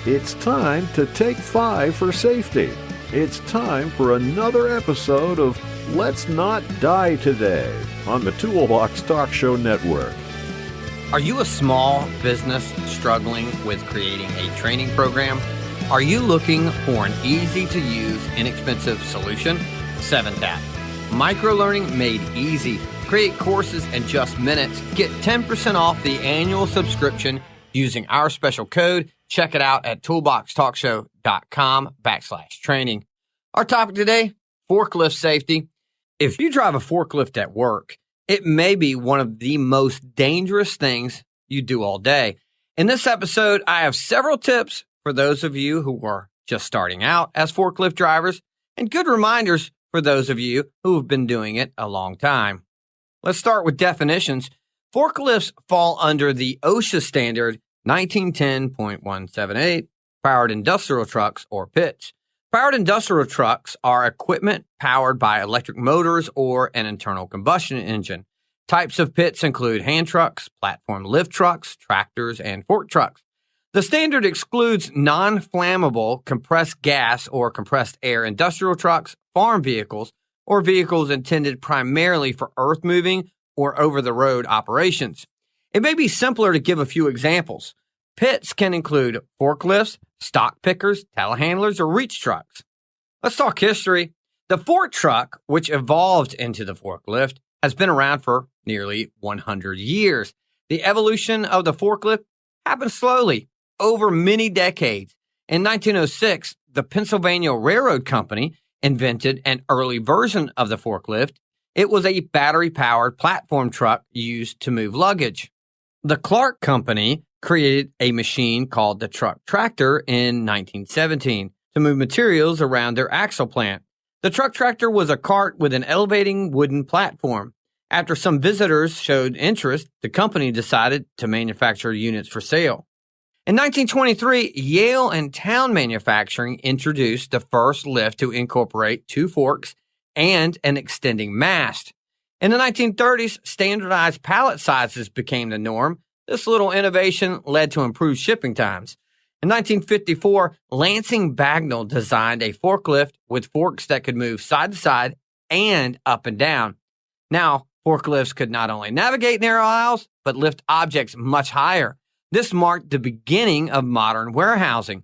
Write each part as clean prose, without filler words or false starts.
It's time to take 5 for safety. It's time for another episode of Let's Not Die Today on the Toolbox Talk Show Network. Are you a small business struggling with creating a training program? Are you looking for an easy-to-use, inexpensive solution? 7TAP. Microlearning made easy. Create courses in just minutes. Get 10% off the annual subscription using our special code. Check it out at toolboxtalkshow.com/training. Our topic today, forklift safety. If you drive a forklift at work, it may be one of the most dangerous things you do all day. In this episode, I have several tips for those of you who are just starting out as forklift drivers and good reminders for those of you who have been doing it a long time. Let's start with definitions. Forklifts fall under the OSHA standard 1910.178, powered industrial trucks or PITs. Powered industrial trucks are equipment powered by electric motors or an internal combustion engine. Types of PITs include hand trucks, platform lift trucks, tractors, and fork trucks. The standard excludes non-flammable compressed gas or compressed air industrial trucks, farm vehicles, or vehicles intended primarily for earth moving or over-the-road operations. It may be simpler to give a few examples. PITs can include forklifts, stock pickers, telehandlers, or reach trucks. Let's talk history. The fork truck, which evolved into the forklift, has been around for nearly 100 years. The evolution of the forklift happened slowly over many decades. In 1906, the Pennsylvania Railroad Company invented an early version of the forklift. It was a battery-powered platform truck used to move luggage. The Clark Company created a machine called the truck tractor in 1917 to move materials around their axle plant. The truck tractor was a cart with an elevating wooden platform. After some visitors showed interest, the company decided to manufacture units for sale. In 1923, Yale and Town Manufacturing introduced the first lift to incorporate 2 forks and an extending mast. In the 1930s, standardized pallet sizes became the norm. This little innovation led to improved shipping times. In 1954, Lansing Bagnall designed a forklift with forks that could move side to side and up and down. Now, forklifts could not only navigate narrow aisles, but lift objects much higher. This marked the beginning of modern warehousing.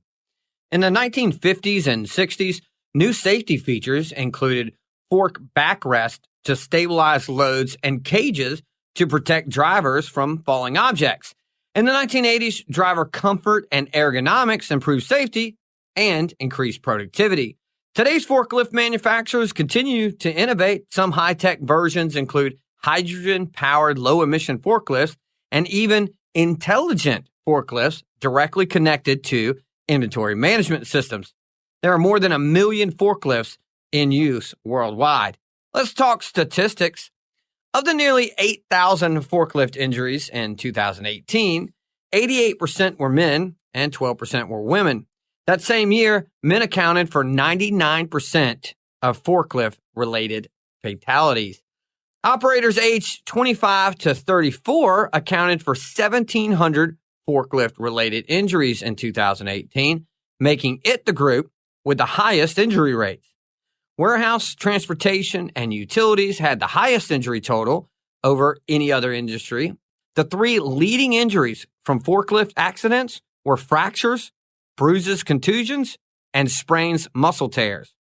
In the 1950s and 60s, new safety features included fork backrest to stabilize loads and cages to protect drivers from falling objects. In the 1980s, driver comfort and ergonomics improved safety and increased productivity. Today's forklift manufacturers continue to innovate. Some high-tech versions include hydrogen-powered low-emission forklifts and even intelligent forklifts directly connected to inventory management systems. There are more than 1 million forklifts in use worldwide. Let's talk statistics. Of the nearly 8,000 forklift injuries in 2018, 88% were men and 12% were women. That same year, men accounted for 99% of forklift-related fatalities. Operators aged 25 to 34 accounted for 1,700 forklift-related injuries in 2018, making it the group with the highest injury rates. Warehouse, transportation, and utilities had the highest injury total over any other industry. The 3 leading injuries from forklift accidents were fractures, bruises, contusions, and sprains, muscle tears.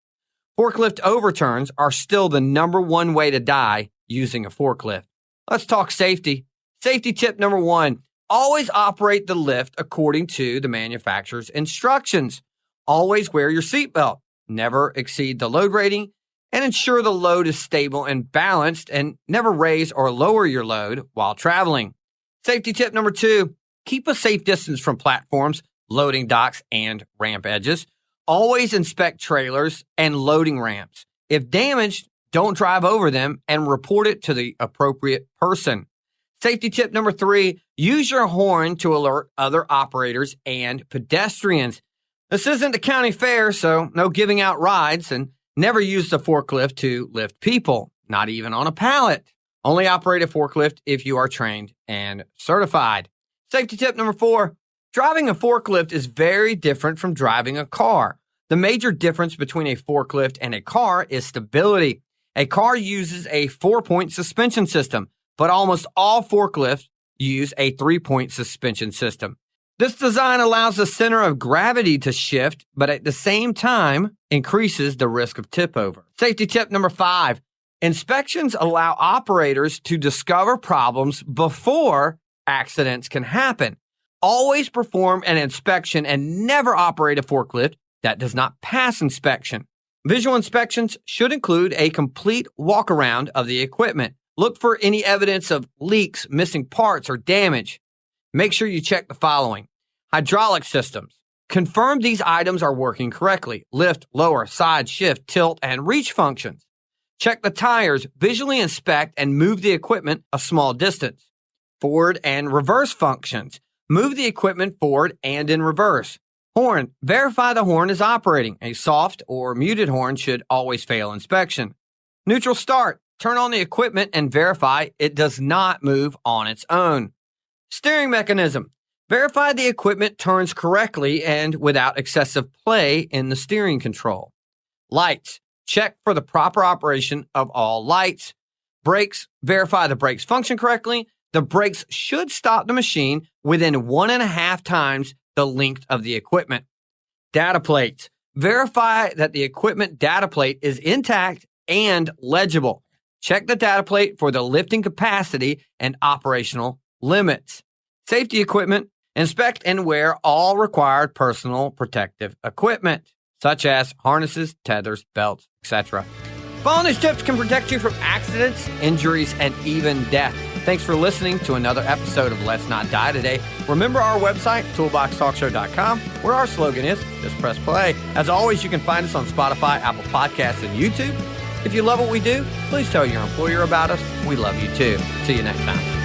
Forklift overturns are still the number 1 way to die using a forklift. Let's talk safety. Safety tip number 1, always operate the lift according to the manufacturer's instructions. Always wear your seatbelt. Never exceed the load rating, and ensure the load is stable and balanced, and never raise or lower your load while traveling. Safety tip number 2, keep a safe distance from platforms, loading docks, and ramp edges. Always inspect trailers and loading ramps. If damaged, don't drive over them and report it to the appropriate person. Safety tip number 3, use your horn to alert other operators and pedestrians. This isn't the county fair, so no giving out rides, and never use the forklift to lift people, not even on a pallet. Only operate a forklift if you are trained and certified. Safety tip number 4, Driving a forklift is very different from driving a car. The major difference between a forklift and a car is stability. A car uses a 4-point suspension system, but almost all forklifts use a 3-point suspension system. This design allows the center of gravity to shift, but at the same time increases the risk of tip over. Safety tip number 5. Inspections allow operators to discover problems before accidents can happen. Always perform an inspection and never operate a forklift that does not pass inspection. Visual inspections should include a complete walk-around of the equipment. Look for any evidence of leaks, missing parts, or damage. Make sure you check the following. Hydraulic systems. Confirm these items are working correctly. Lift, lower, side, shift, tilt, and reach functions. Check the tires. Visually inspect and move the equipment a small distance. Forward and reverse functions. Move the equipment forward and in reverse. Horn. Verify the horn is operating. A soft or muted horn should always fail inspection. Neutral start. Turn on the equipment and verify it does not move on its own. Steering mechanism. Verify the equipment turns correctly and without excessive play in the steering control. Lights. Check for the proper operation of all lights. Brakes. Verify the brakes function correctly. The brakes should stop the machine within 1.5 times the length of the equipment. Data plates. Verify that the equipment data plate is intact and legible. Check the data plate for the lifting capacity and operational limits. Safety equipment. Inspect and wear all required personal protective equipment, such as harnesses, tethers, belts, etc. Following these tips can protect you from accidents, injuries, and even death. Thanks for listening to another episode of Let's Not Die Today. Remember our website, toolboxtalkshow.com, where our slogan is, just press play. As always, you can find us on Spotify, Apple Podcasts, and YouTube. If you love what we do, please tell your employer about us. We love you too. See you next time.